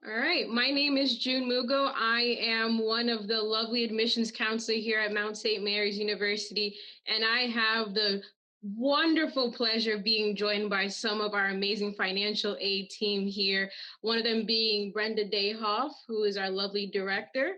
All right, my name is June Mugo. I am one of the lovely admissions counselor here at Mount St. Mary's University, and I have the wonderful pleasure of being joined by some of our amazing financial aid team here, one of them being Brenda Dayhoff, who is our lovely director.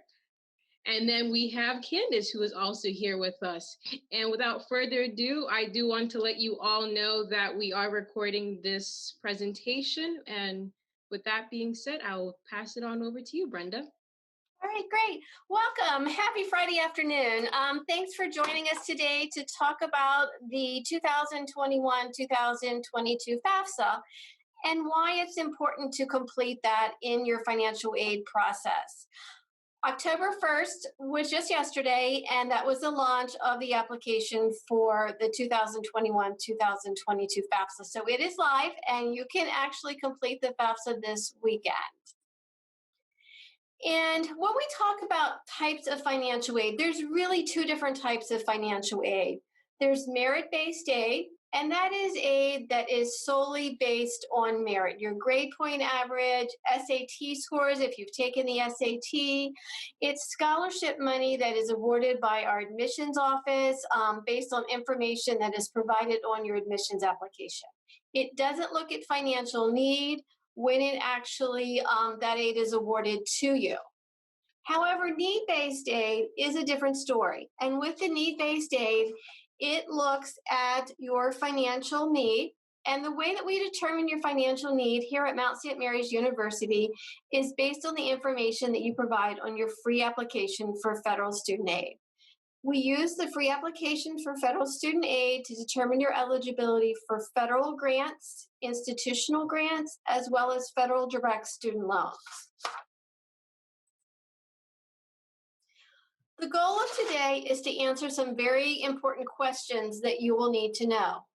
And then we have Candace, who is also here with us. And without further ado, I do want to let you all know that we are recording this presentation. And with that being said, I will pass it on over to you, Brenda. All right, great. Welcome. Happy Friday afternoon. Thanks for joining us today to talk about the 2021-2022 FAFSA and why it's important to complete that in your financial aid process. October 1st was just yesterday, and that was the launch of the application for the 2021-2022 FAFSA. So it is live, and you can actually complete the FAFSA this weekend. And when we talk about types of financial aid, there's really two different types of financial aid. There's merit-based aid, and that is aid that is solely based on merit. Your grade point average, SAT scores, if you've taken the SAT. It's scholarship money that is awarded by our admissions office based on information that is provided on your admissions application. It doesn't look at financial need when it actually, that aid is awarded to you. However, need-based aid is a different story. And with the need-based aid, it looks at your financial need. And the way that we determine your financial need here at Mount St. Mary's University is based on the information that you provide on your free application for federal student aid. We use the free application for federal student aid to determine your eligibility for federal grants, institutional grants, as well as federal direct student loans. The goal of today is to answer some very important questions that you will need to know.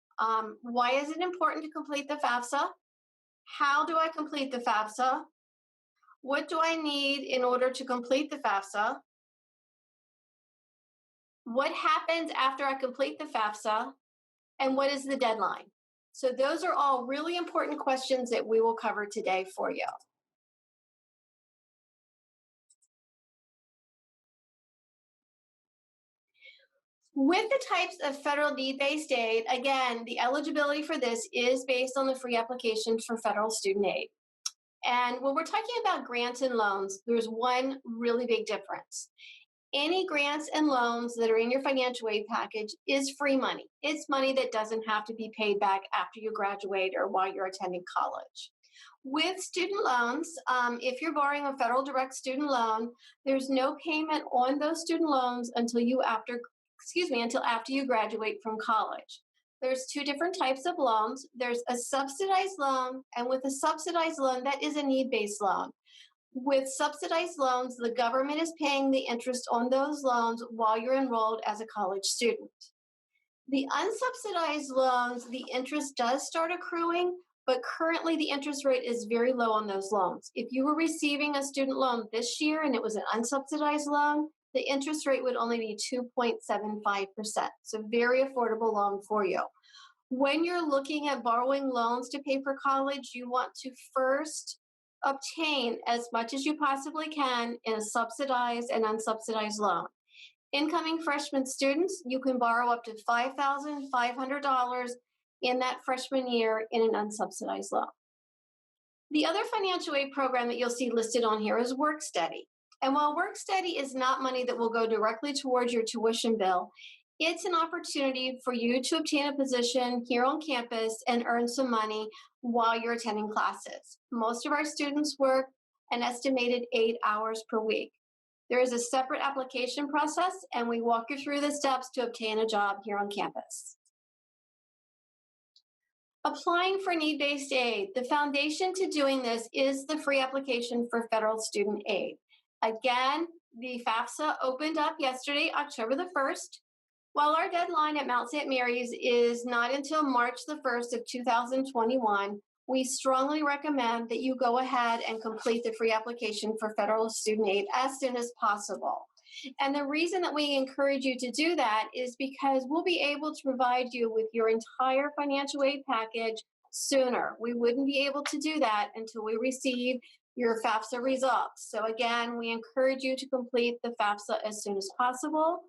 Why is it important to complete the FAFSA? How do I complete the FAFSA? What do I need in order to complete the FAFSA? What happens after I complete the FAFSA, and what is the deadline? So those are all really important questions that we will cover today for you. With the types of federal need-based aid, again, the eligibility for this is based on the free application for federal student aid. And when we're talking about grants and loans, there's one really big difference. Any grants and loans that are in your financial aid package is free money. It's money that doesn't have to be paid back after you graduate or while you're attending college. With student loans, if you're borrowing a federal direct student loan, there's no payment on those student loans until after you graduate from college. There's two different types of loans. There's a subsidized loan, and with a subsidized loan, that is a need-based loan. With subsidized loans, the government is paying the interest on those loans while you're enrolled as a college student. The unsubsidized loans, the interest does start accruing, but currently the interest rate is very low on those loans. If you were receiving a student loan this year and it was an unsubsidized loan, the interest rate would only be 2.75%. So very affordable loan for you. When you're looking at borrowing loans to pay for college, you want to first obtain as much as you possibly can in a subsidized and unsubsidized loan. Incoming freshman students, you can borrow up to $5,500 in that freshman year in an unsubsidized loan. The other financial aid program that you'll see listed on here is Work Study. And while Work Study is not money that will go directly towards your tuition bill, it's an opportunity for you to obtain a position here on campus and earn some money while you're attending classes. Most of our students work an estimated 8 hours per week. There is a separate application process, and we walk you through the steps to obtain a job here on campus. Applying for need-based aid. The foundation to doing this is the free application for federal student aid. Again, the FAFSA opened up yesterday, October the 1st. While our deadline at Mount St. Mary's is not until March the 1st of 2021, we strongly recommend that you go ahead and complete the free application for federal student aid as soon as possible. And the reason that we encourage you to do that is because we'll be able to provide you with your entire financial aid package sooner. We wouldn't be able to do that until we receive your FAFSA results. So again, we encourage you to complete the FAFSA as soon as possible.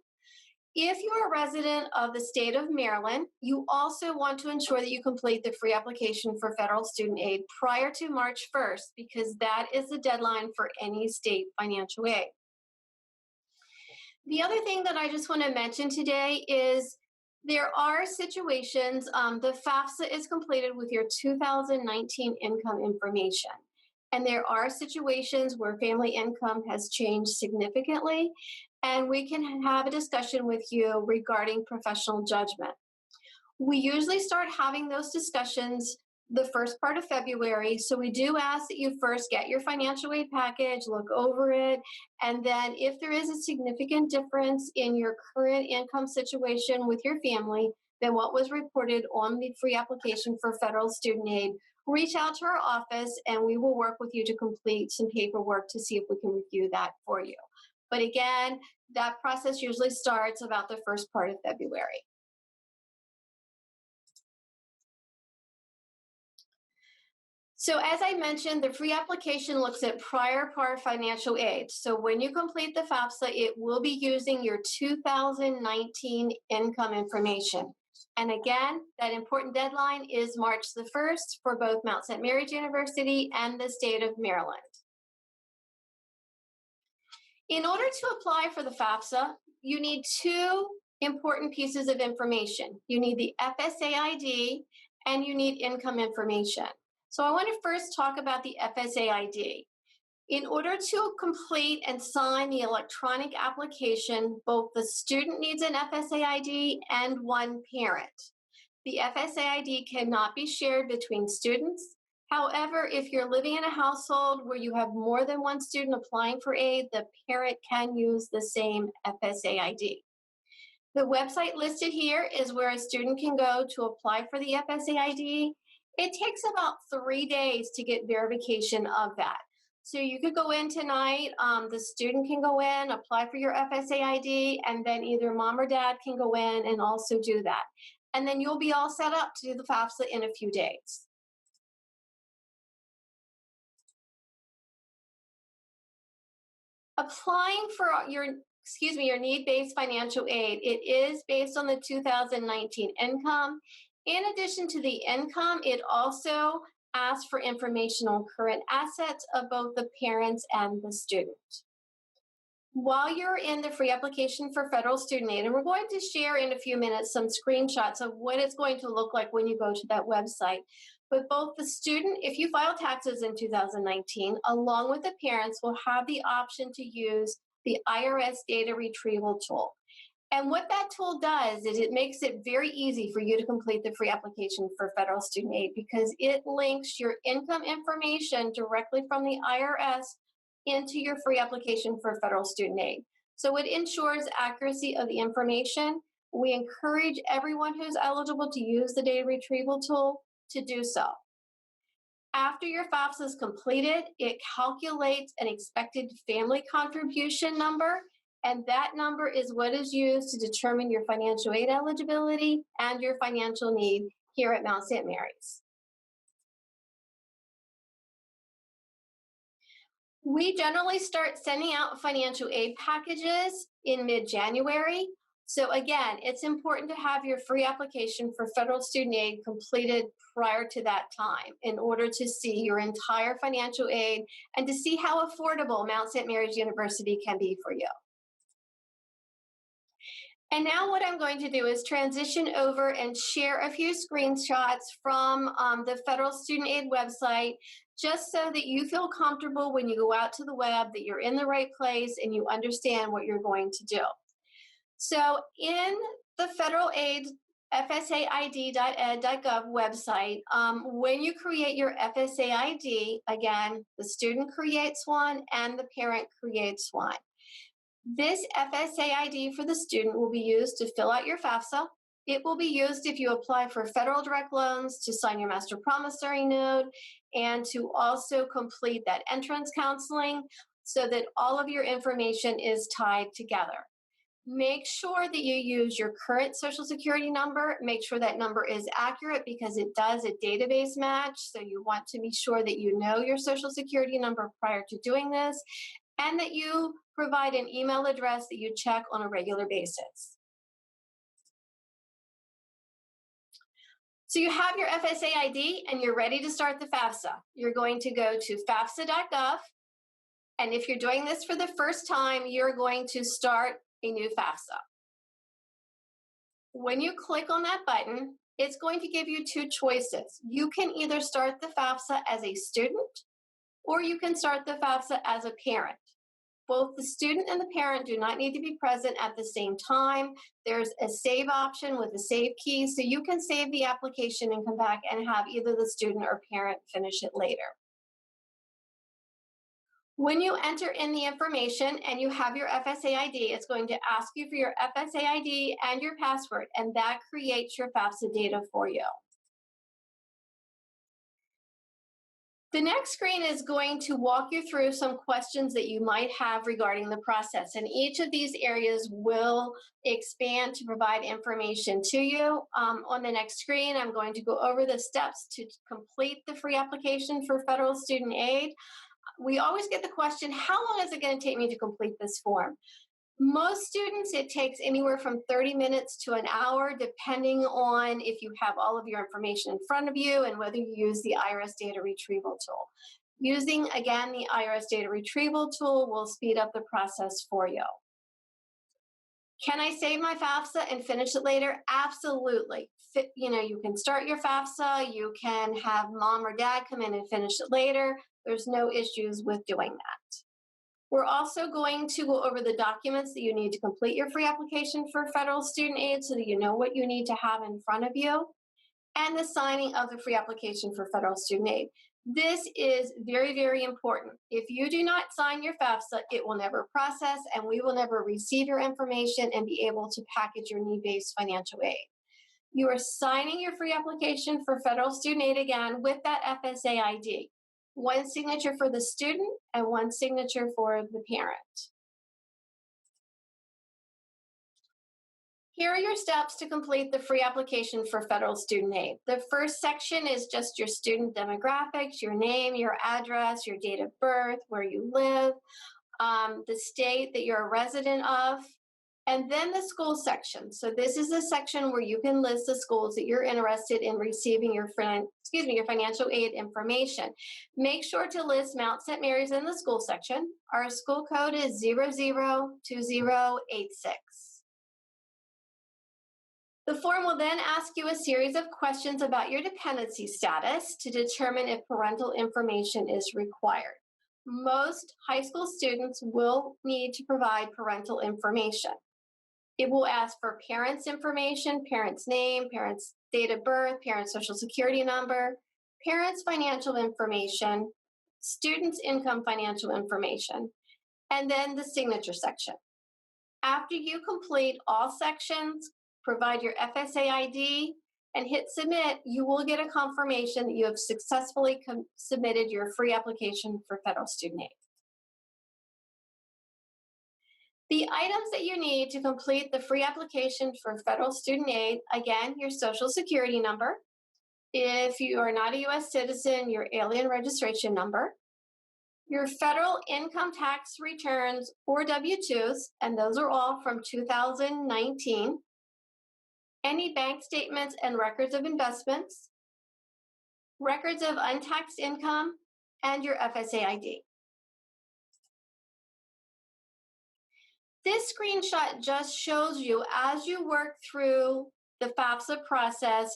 If you're a resident of the state of Maryland, you also want to ensure that you complete the free application for federal student aid prior to March 1st, because that is the deadline for any state financial aid. The other thing that I just want to mention today is there are situations, the FAFSA is completed with your 2019 income information. And there are situations where family income has changed significantly, and we can have a discussion with you regarding professional judgment. We usually start having those discussions the first part of February, so we do ask that you first get your financial aid package, look over it, and then if there is a significant difference in your current income situation with your family than what was reported on the free application for federal student aid, reach out to our office and we will work with you to complete some paperwork to see if we can review that for you. But again, that process usually starts about the first part of February. So as I mentioned, the free application looks at prior financial aid. So when you complete the FAFSA, it will be using your 2019 income information. And again, that important deadline is March the 1st for both Mount St. Mary's University and the state of Maryland. In order to apply for the FAFSA, you need two important pieces of information. You need the FSA ID and you need income information. So I want to first talk about the FSA ID. In order to complete and sign the electronic application, both the student needs an FSA ID and one parent. The FSA ID cannot be shared between students. However, if you're living in a household where you have more than one student applying for aid, the parent can use the same FSA ID. The website listed here is where a student can go to apply for the FSA ID. It takes about 3 days to get verification of that. So you could go in tonight, the student can go in, apply for your FSA ID, and then either mom or dad can go in and also do that. And then you'll be all set up to do the FAFSA in a few days. Applying for your need-based financial aid, it is based on the 2019 income. In addition to the income, it also asks for information on current assets of both the parents and the student. While you're in the free application for federal student aid, and we're going to share in a few minutes some screenshots of what it's going to look like when you go to that website, but both the student, if you file taxes in 2019, along with the parents, will have the option to use the IRS data retrieval tool. And what that tool does is it makes it very easy for you to complete the free application for federal student aid because it links your income information directly from the IRS into your free application for federal student aid. So it ensures accuracy of the information. We encourage everyone who's eligible to use the data retrieval tool to do so. After your FAFSA is completed, it calculates an expected family contribution number, and that number is what is used to determine your financial aid eligibility and your financial need here at Mount St. Mary's. We generally start sending out financial aid packages in mid-January. So again, it's important to have your free application for federal student aid completed prior to that time in order to see your entire financial aid and to see how affordable Mount St. Mary's University can be for you. And now what I'm going to do is transition over and share a few screenshots from the federal student aid website, just so that you feel comfortable when you go out to the web, that you're in the right place and you understand what you're going to do. So in the federal aid fsaid.ed.gov website, when you create your FSA ID, again, the student creates one and the parent creates one. This FSA ID for the student will be used to fill out your FAFSA. It will be used if you apply for federal direct loans, to sign your master promissory note, and to also complete that entrance counseling so that all of your information is tied together. Make sure that you use your current Social Security number. Make sure that number is accurate because it does a database match. So you want to be sure that you know your Social Security number prior to doing this, and that you provide an email address that you check on a regular basis. So you have your FSA ID and you're ready to start the FAFSA. You're going to go to FAFSA.gov. And if you're doing this for the first time, you're going to start a new FAFSA. When you click on that button, it's going to give you two choices. You can either start the FAFSA as a student, or you can start the FAFSA as a parent. Both the student and the parent do not need to be present at the same time. There's a save option with a save key, so you can save the application and come back and have either the student or parent finish it later. When you enter in the information and you have your FSA ID, it's going to ask you for your FSA ID and your password, and that creates your FAFSA data for you. The next screen is going to walk you through some questions that you might have regarding the process, and each of these areas will expand to provide information to you. On the next screen, I'm going to go over the steps to complete the free application for federal student aid. We always get the question, how long is it going to take me to complete this form? Most students, it takes anywhere from 30 minutes to an hour, depending on if you have all of your information in front of you and whether you use the IRS data retrieval tool. Using, again, the IRS data retrieval tool will speed up the process for you. Can I save my FAFSA and finish it later? Absolutely. You can start your FAFSA, you can have mom or dad come in and finish it later. There's no issues with doing that. We're also going to go over the documents that you need to complete your free application for federal student aid so that you know what you need to have in front of you, and the signing of the free application for federal student aid. This is very, very important. If you do not sign your FAFSA, it will never process, and we will never receive your information and be able to package your need-based financial aid. You are signing your free application for federal student aid again with that FSA ID. One signature for the student and one signature for the parent. Here are your steps to complete the free application for federal student aid. The first section is just your student demographics, your name, your address, your date of birth, where you live, the state that you're a resident of, and then the school section. So this is a section where you can list the schools that you're interested in receiving your financial aid information. Make sure to list Mount St. Mary's in the school section. Our school code is 002086. The form will then ask you a series of questions about your dependency status to determine if parental information is required. Most high school students will need to provide parental information. It will ask for parents' information, parents' name, parents' date of birth, parents' social security number, parents' financial information, students' income financial information, and then the signature section. After you complete all sections, provide your FSA ID, and hit submit, you will get a confirmation that you have successfully submitted your free application for federal student aid. The items that you need to complete the free application for federal student aid, again, your social security number. If you are not a U.S. citizen, your alien registration number, your federal income tax returns or W-2s, and those are all from 2019, any bank statements and records of investments, records of untaxed income, and your FSA ID. This screenshot just shows you as you work through the FAFSA process,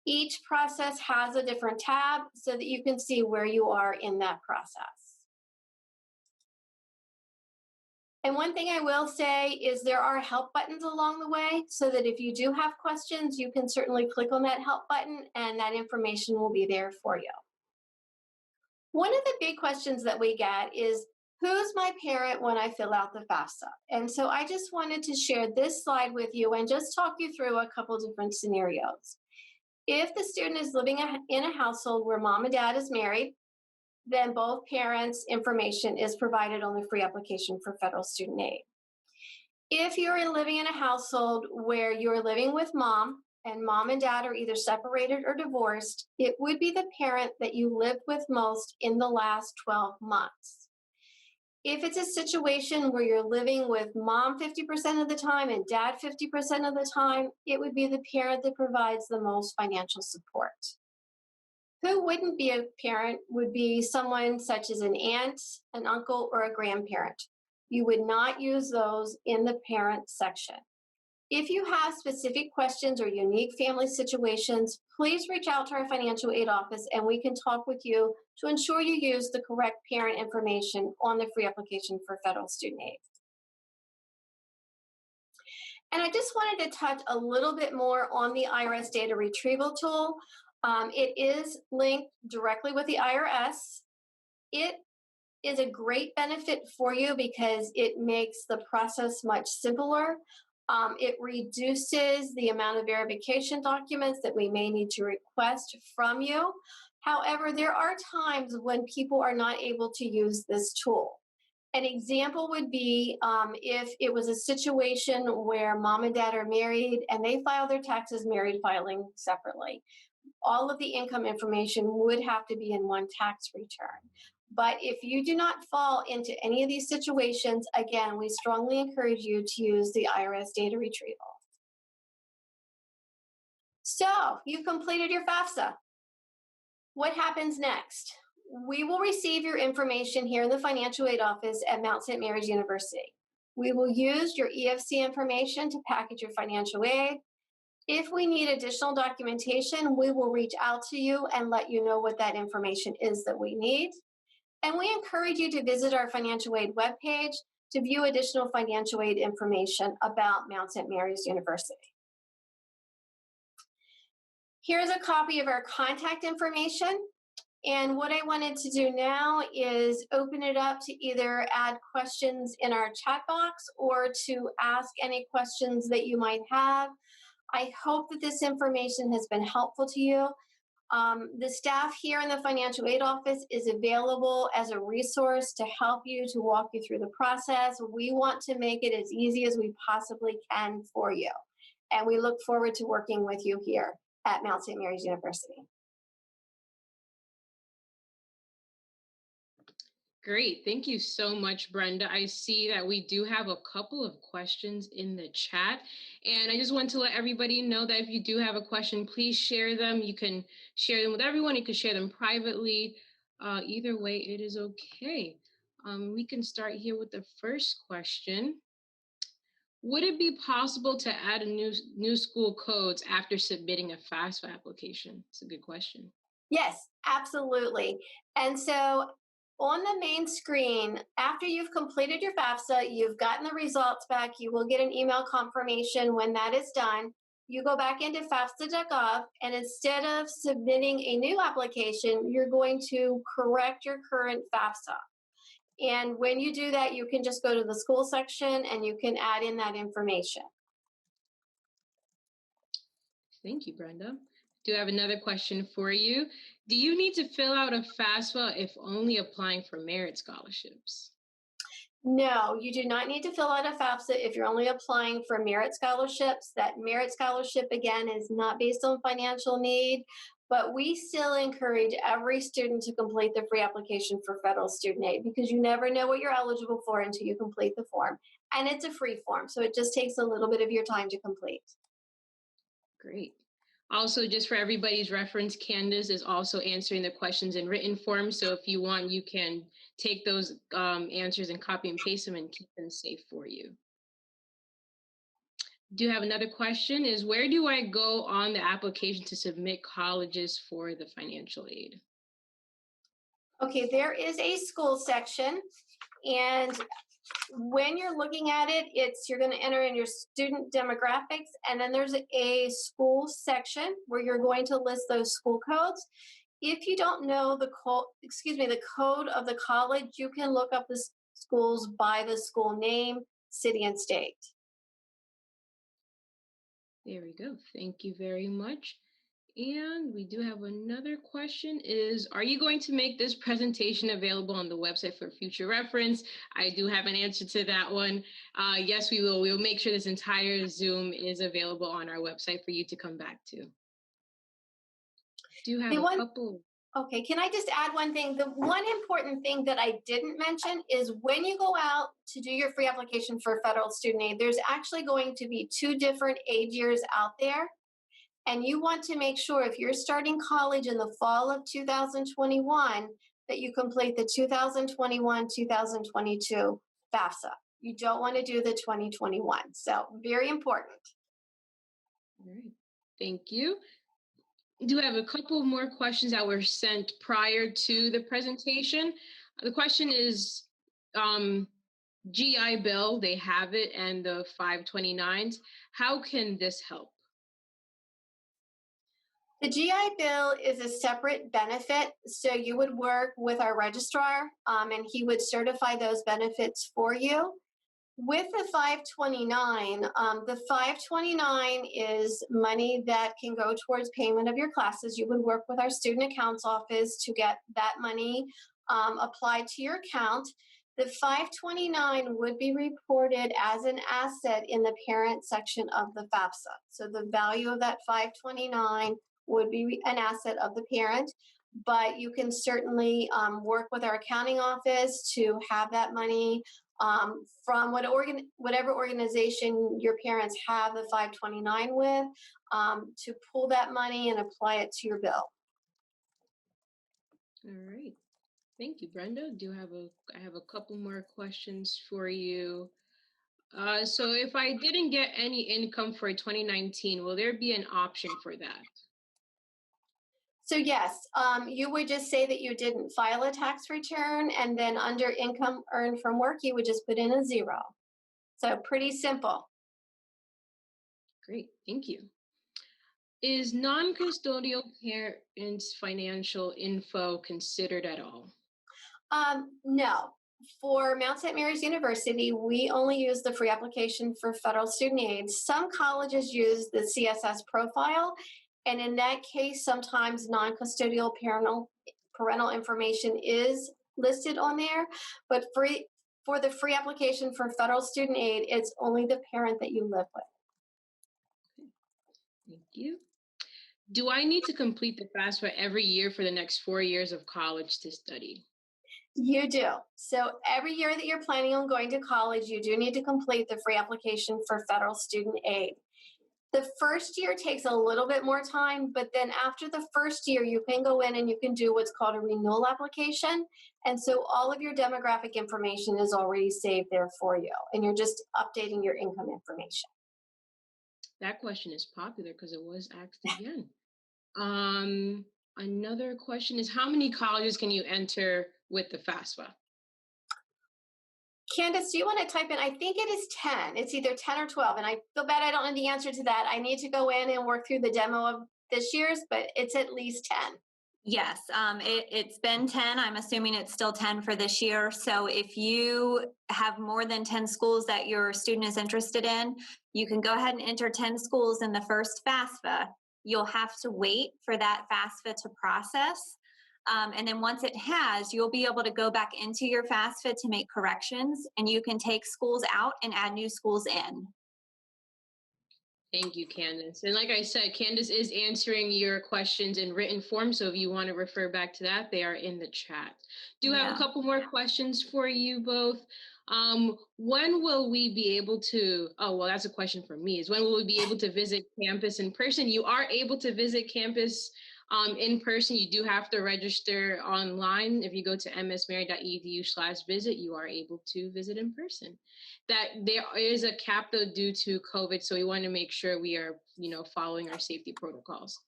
each process has a different tab so that you can see where you are in that process. And one thing I will say is there are help buttons along the way so that if you do have questions, you can certainly click on that help button and that information will be there for you. One of the big questions that we get is, who's my parent when I fill out the FAFSA? And so I just wanted to share this slide with you and just talk you through a couple different scenarios. If the student is living in a household where mom and dad is married, then both parents' information is provided on the free application for federal student aid. If you're living in a household where you're living with mom and mom and dad are either separated or divorced, it would be the parent that you lived with most in the last 12 months. If it's a situation where you're living with mom 50% of the time and dad 50% of the time, it would be the parent that provides the most financial support. Who wouldn't be a parent would be someone such as an aunt, an uncle, or a grandparent. You would not use those in the parent section. If you have specific questions or unique family situations, please reach out to our financial aid office and we can talk with you to ensure you use the correct parent information on the free application for federal student aid. And I just wanted to touch a little bit more on the IRS data retrieval tool. It is linked directly with the IRS. It is a great benefit for you because it makes the process much simpler. It reduces the amount of verification documents that we may need to request from you. However, there are times when people are not able to use this tool. An example would be if it was a situation where mom and dad are married and they file their taxes married filing separately. All of the income information would have to be in one tax return. But if you do not fall into any of these situations, again, we strongly encourage you to use the IRS data retrieval. So you've completed your FAFSA. What happens next? We will receive your information here in the financial aid office at Mount St. Mary's University. We will use your EFC information to package your financial aid. If we need additional documentation, we will reach out to you and let you know what that information is that we need. And we encourage you to visit our financial aid webpage to view additional financial aid information about Mount St. Mary's University. Here's a copy of our contact information. And what I wanted to do now is open it up to either add questions in our chat box or to ask any questions that you might have. I hope that this information has been helpful to you. The staff here in the financial aid office is available as a resource to help you, to walk you through the process. We want to make it as easy as we possibly can for you. And we look forward to working with you here at Mount St. Mary's University. Great. Thank you so much, Brenda. I see that we do have a couple of questions in the chat. And I just want to let everybody know that if you do have a question, please share them. You can share them with everyone. You can share them privately. Either way, it is okay. We can start here with the first question. Would it be possible to add a new school codes after submitting a FAFSA application? It's a good question. Yes, absolutely. And so on the main screen, after you've completed your FAFSA, you've gotten the results back, you will get an email confirmation when that is done. You go back into FAFSA.gov, and instead of submitting a new application, you're going to correct your current FAFSA. And when you do that, you can just go to the school section and you can add in that information. Thank you, Brenda. Do have another question for you. Do you need to fill out a FAFSA if only applying for merit scholarships? No, you do not need to fill out a FAFSA if you're only applying for merit scholarships. That merit scholarship, again, is not based on financial need, but we still encourage every student to complete the free application for federal student aid because you never know what you're eligible for until you complete the form. And it's a free form, so it just takes a little bit of your time to complete. Great. Also, just for everybody's reference, Candace is also answering the questions in written form. So if you want, you can take those answers and copy and paste them and keep them safe for you. Do you have another question? Is where do I go on the application to submit colleges for the financial aid? Okay, there is a school section, and when you're looking at it, you're going to enter in your student demographics, and then there's a school section where you're going to list those school codes. If you don't know the code of the college, you can look up the schools by the school name, city, and state. There we go. Thank you very much. And we do have another question is, are you going to make this presentation available on the website for future reference? I do have an answer to that one. Yes, we will. We'll make sure this entire Zoom is available on our website for you to come back to. Do have The a one couple. Okay, can I just add one thing? The one important thing that I didn't mention is when you go out to do your free application for federal student aid, there's actually going to be two different aid years out there. And you want to make sure if you're starting college in the fall of 2021 that you complete the 2021-2022 FAFSA. You don't want to do the 2021. So very important. All right. Thank you. Do have a couple more questions that were sent prior to the presentation. The question is, GI Bill, they have it, and the 529s. How can this help? The GI Bill is a separate benefit, so you would work with our registrar and he would certify those benefits for you. With the 529, the 529 is money that can go towards payment of your classes. You would work with our student accounts office to get that money applied to your account. The 529 would be reported as an asset in the parent section of the FAFSA. So the value of that 529 would be an asset of the parent, but you can certainly work with our accounting office to have that money from whatever organization your parents have the 529 with, to pull that money and apply it to your bill. All right. Thank you, Brenda. I have a couple more questions for you. So if I didn't get any income for 2019, will there be an option for that? So yes, you would just say that you didn't file a tax return, and then under income earned from work, you would just put in a 0. So pretty simple. Great, thank you. Is non-custodial parents' financial info considered at all? No. For Mount St. Mary's University, we only use the free application for federal student aid. Some colleges use the CSS profile, and in that case, sometimes non-custodial parental information is listed on there, but for the free application for federal student aid, it's only the parent that you live with. Okay. Thank you. Do I need to complete the FAFSA every year for the next 4 years of college to study? You do. So every year that you're planning on going to college, you do need to complete the free application for federal student aid. The first year takes a little bit more time, but then after the first year, you can go in and you can do what's called a renewal application. And so all of your demographic information is already saved there for you, and you're just updating your income information. That question is popular because it was asked again. Another question is, how many colleges can you enter with the FAFSA? Candace, do you want to type in? I think it is 10. It's either 10 or 12. And I feel bad I don't know the answer to that. I need to go in and work through the demo of this year's, but it's at least 10. Yes, it's been 10. I'm assuming it's still 10 for this year. So if you have more than 10 schools that your student is interested in, you can go ahead and enter 10 schools in the first FAFSA. You'll have to wait for that FAFSA to process. And then once it has, you'll be able to go back into your FAFSA to make corrections, and you can take schools out and add new schools in. Thank you, Candace. And like I said, Candace is answering your questions in written form. So if you want to refer back to that, they are in the chat. Do have a couple more questions for you both. When will we be able to, oh, well, that's a question for me, is when will we be able to visit campus in person? You are able to visit campus in person. You do have to register online. If you go to msmary.edu/visit, you are able to visit in person. That there is a cap though due to COVID, so we want to make sure we are, following our safety protocols.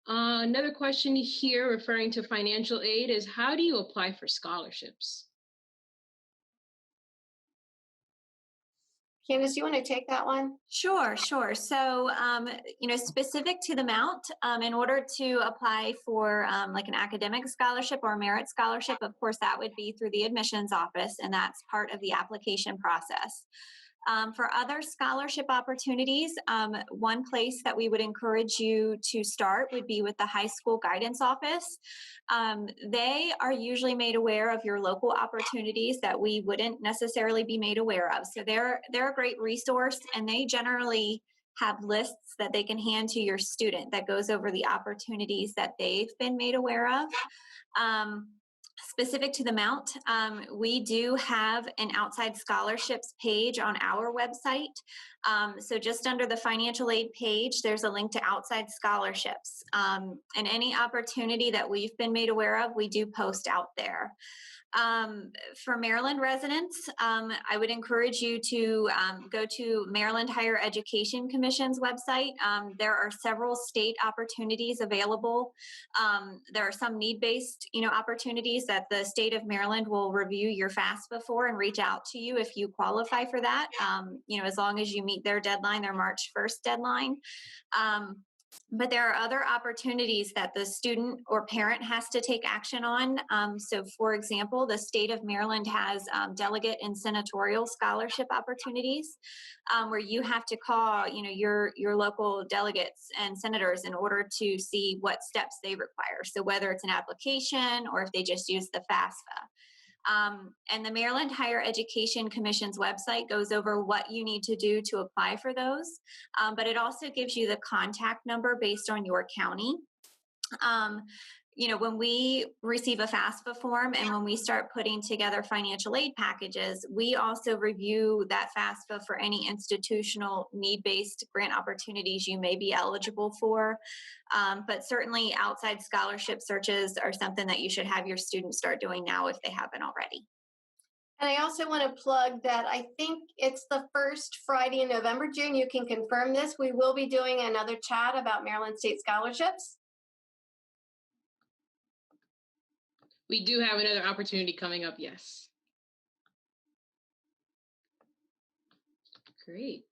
Another question here referring to financial aid is, how do you apply for scholarships? Candace, you want to take that one? Sure. So, specific to the Mount, in order to apply for like an academic scholarship or a merit scholarship, of course, that would be through the admissions office, and that's part of the application process. For other scholarship opportunities, one place that we would encourage you to start would be with the high school guidance office. They are usually made aware of your local opportunities that we wouldn't necessarily be made aware of. So they're a great resource, and they generally have lists that they can hand to your student that goes over the opportunities that they've been made aware of. Specific to the Mount, we do have an outside scholarships page on our website. So just under the financial aid page, there's a link to outside scholarships. And any opportunity that we've been made aware of, we do post out there. For Maryland residents, I would encourage you to go to Maryland Higher Education Commission's website. There are several state opportunities available. There are some need-based, opportunities that the state of Maryland will review your FAFSA for and reach out to you if you qualify for that. As long as you meet their deadline, their March 1st deadline. But there are other opportunities that the student or parent has to take action on. So for example, the state of Maryland has delegate and senatorial scholarship opportunities where you have to call, your local delegates and senators in order to see what steps they require. So whether it's an application or if they just use the FAFSA. And the Maryland Higher Education Commission's website goes over what you need to do to apply for those, but it also gives you the contact number based on your county. When we receive a FAFSA form and when we start putting together financial aid packages, we also review that FAFSA for any institutional need-based grant opportunities you may be eligible for. But certainly outside scholarship searches are something that you should have your students start doing now if they haven't already. And I also want to plug that I think it's the first Friday in November. June, you can confirm this. We will be doing another chat about Maryland State scholarships. We do have another opportunity coming up, yes. Great.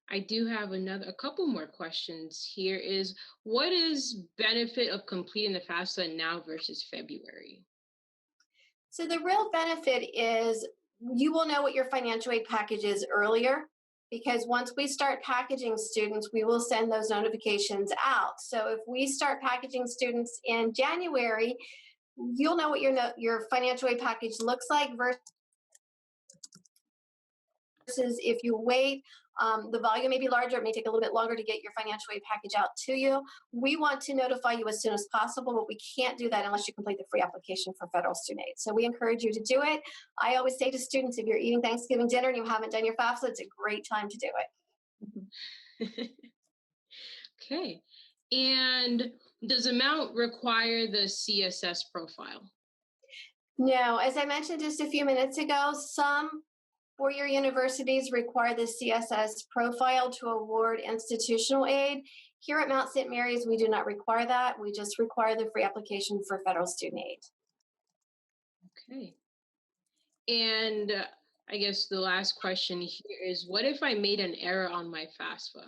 I do have a couple more questions here is, what is benefit of completing the FAFSA now versus February? So the real benefit is you will know what your financial aid package is earlier, because once we start packaging students, we will send those notifications out. So if we start packaging students in January, you'll know what your financial aid package looks like versus if you wait. The volume may be larger. It may take a little bit longer to get your financial aid package out to you. We want to notify you as soon as possible, but we can't do that unless you complete the free application for federal student aid. So we encourage you to do it. I always say to students, if you're eating Thanksgiving dinner and you haven't done your FAFSA, it's a great time to do it. Okay. And does amount require the CSS profile? No, as I mentioned just a few minutes ago, some four-year universities require the CSS profile to award institutional aid. Here at Mount St. Mary's, we do not require that. We just require the free application for federal student aid. Okay. And I guess the last question here is, what if I made an error on my FAFSA?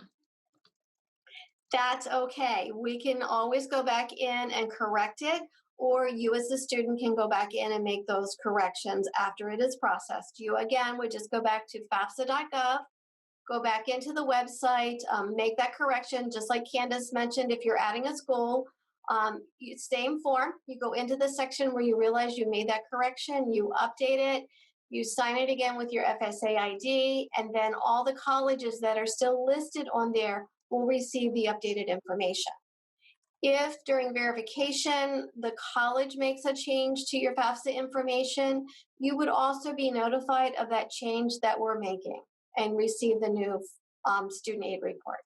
That's okay. We can always go back in and correct it, or you as the student can go back in and make those corrections after it is processed. You, again, would just go back to FAFSA.gov, go back into the website, make that correction, just like Candace mentioned. If you're adding a school, same form, you go into the section where you realize you made that correction, you update it, you sign it again with your FSA ID, and then all the colleges that are still listed on there will receive the updated information. If during verification, the college makes a change to your FAFSA information, you would also be notified of that change that we're making and receive the new student aid report.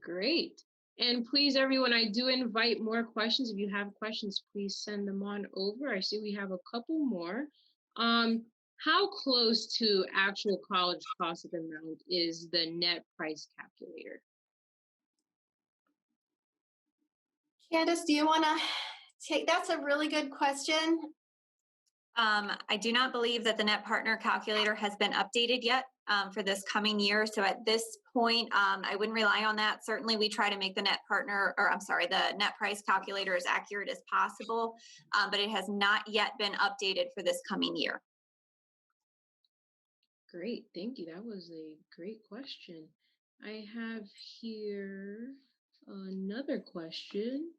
Great. And please, everyone, I do invite more questions. If you have questions, please send them on over. I see we have a couple more. How close to actual college cost amount is the net price calculator? Candace, do you want to take, that's a really good question. I do not believe that the net partner calculator has been updated yet for this coming year. So at this point, I wouldn't rely on that. Certainly we try to make the net price calculator as accurate as possible, but it has not yet been updated for this coming year. Great. Thank you. That was a great question. I have here another question.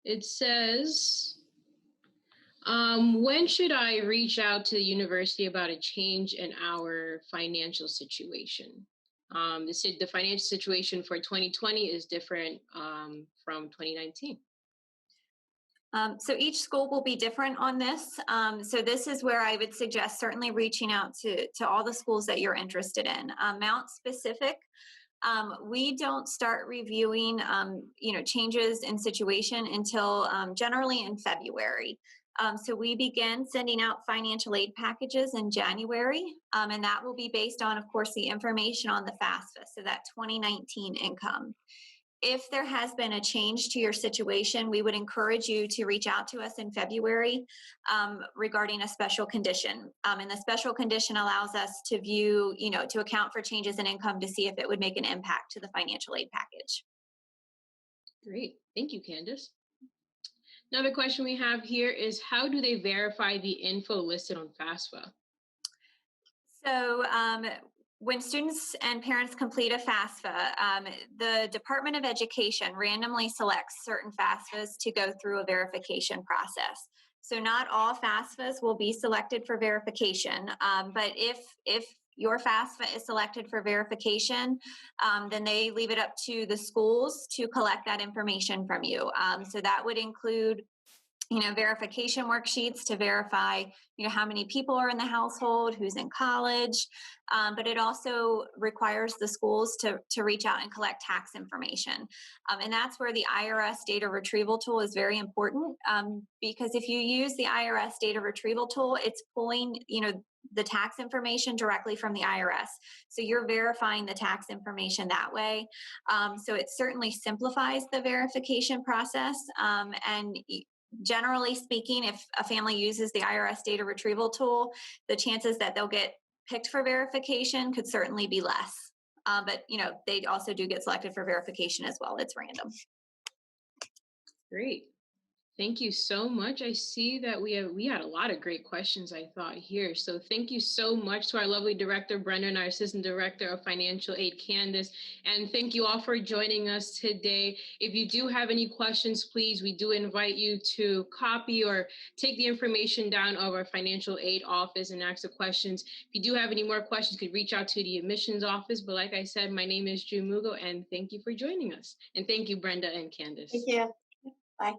It says, when should I reach out to the university about a change in our financial situation? The financial situation for 2020 is different from 2019. So each school will be different on this. So this is where I would suggest certainly reaching out to all the schools that you're interested in. Mount specific, we don't start reviewing, changes in situation until generally in February. So we begin sending out financial aid packages in January, and that will be based on, of course, the information on the FAFSA, so that 2019 income. If there has been a change to your situation, we would encourage you to reach out to us in February regarding a special condition. And the special condition allows us to view, to account for changes in income to see if it would make an impact to the financial aid package. Great. Thank you, Candace. Another question we have here is, how do they verify the info listed on FAFSA? So when students and parents complete a FAFSA, the Department of Education randomly selects certain FAFSAs to go through a verification process. So not all FAFSAs will be selected for verification, but if your FAFSA is selected for verification, then they leave it up to the schools to collect that information from you. So that would include verification worksheets to verify, how many people are in the household, who's in college. But it also requires the schools to reach out and collect tax information. And that's where the IRS data retrieval tool is very important, because if you use the IRS data retrieval tool, it's pulling, the tax information directly from the IRS. So you're verifying the tax information that way. So it certainly simplifies the verification process. And generally speaking, if a family uses the IRS data retrieval tool, the chances that they'll get picked for verification could certainly be less. But they also do get selected for verification as well. It's random. Great. Thank you so much. I see that we had a lot of great questions, I thought, here. So thank you so much to our lovely director, Brenda, and our assistant director of financial aid, Candace. And thank you all for joining us today. If you do have any questions, please, we do invite you to copy or take the information down of our financial aid office and ask the questions. If you do have any more questions, you could reach out to the admissions office. But like I said, my name is June Mugo, and thank you for joining us. And thank you, Brenda and Candace. Thank you. Bye.